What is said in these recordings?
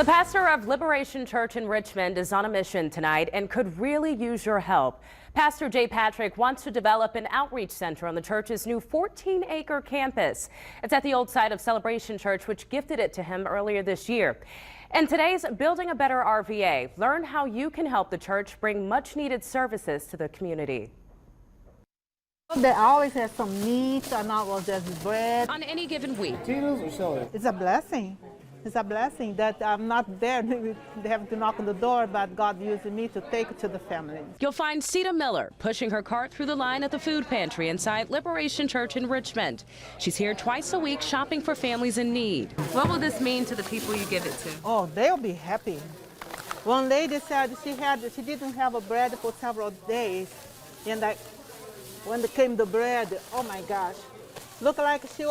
The pastor of Liberation Church in Richmond is on a mission tonight and could really use your help. Pastor Jay Patrick wants to develop an outreach center on the church's new 14-acre campus. It's at the old site of Celebration Church, which gifted it to him earlier this year. And today's Building a Better RVA, learn how you can help the church bring much-needed services to the community. They always have some meat or not just bread. On any given week, It's a blessing. It's a blessing that I'm not there. They have to knock on the door, but God using me to take it to the family. you'll find Sita Miller pushing her cart through the line at the food pantry inside Liberation Church in Richmond. She's here twice a week shopping for families in need. What will this mean to the people you give it to? Oh, they'll be happy. One lady said she didn't have a bread for several days, and when they came the bread, oh my gosh, looked like she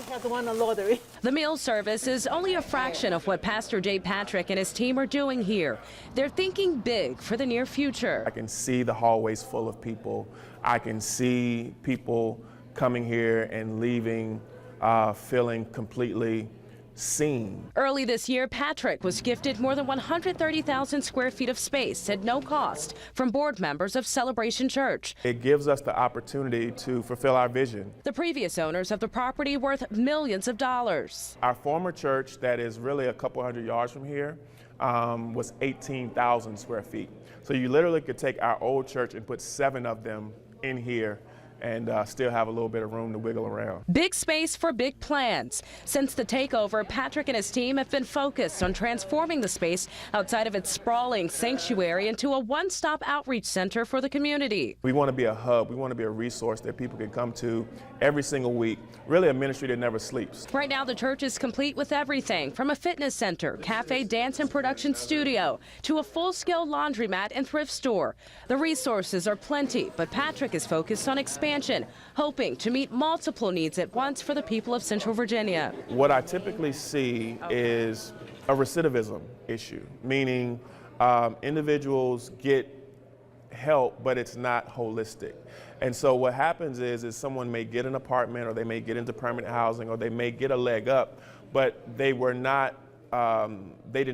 had won a lottery. The meal service is only a fraction of what Pastor Jay Patrick and his team are doing here. They're thinking big for the near future. I can see the hallways full of people. I can see people coming here and leaving feeling completely seen. Early this year, Patrick was gifted more than 130,000 square feet of space at no cost from board members of Celebration Church. It gives us the opportunity to fulfill our vision. The previous owners of the property worth millions of dollars. Our former church, that is really a couple hundred yards from here, was 18,000 square feet. So you literally could take our old church and put 7 of them in here and still have a little bit of room to wiggle around. Big space for big plans. Since the takeover, Patrick and his team have been focused on transforming the space outside of its sprawling sanctuary into a one-stop outreach center for the community. We want to be a hub. We want to be a resource that people can come to every single week. Really a ministry that never sleeps. Right now, the church is complete with everything from a fitness center, cafe, dance and production studio, to a full-scale laundromat and thrift store. The resources are plenty, but Patrick is focused on expansion, hoping to meet multiple needs at once for the people of Central Virginia. What I typically see is a recidivism issue, meaning individuals get help, but it's not holistic. And so what happens is someone may get an apartment, or they may get into permanent housing, or they may get a leg up, but they did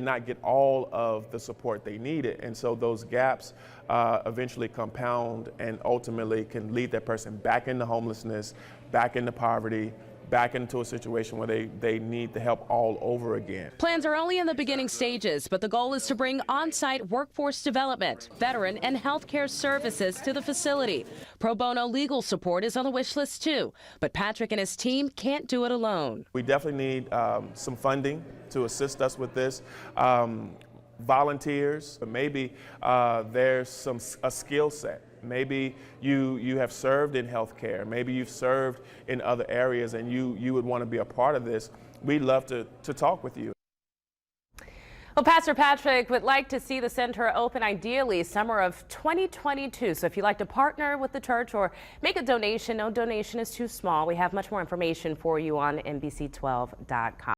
not get all of the support they needed. And so those gaps eventually compound and ultimately can lead that person back into homelessness, back into poverty, back into a situation where they need the help all over again. Plans are only in the beginning stages, but the goal is to bring on-site workforce development, veteran and healthcare services to the facility. Pro bono legal support is on the wish list too, but Patrick and his team can't do it alone. We definitely need some funding to assist us with this. Volunteers, maybe there's a skill set. Maybe you have served in healthcare. Maybe you've served in other areas and you would want to be a part of this. We'd love to talk with you. Well, Pastor Patrick would like to see the center open ideally summer of 2022. So if you'd like to partner with the church or make a donation, no donation is too small. We have much more information for you on NBC12.com.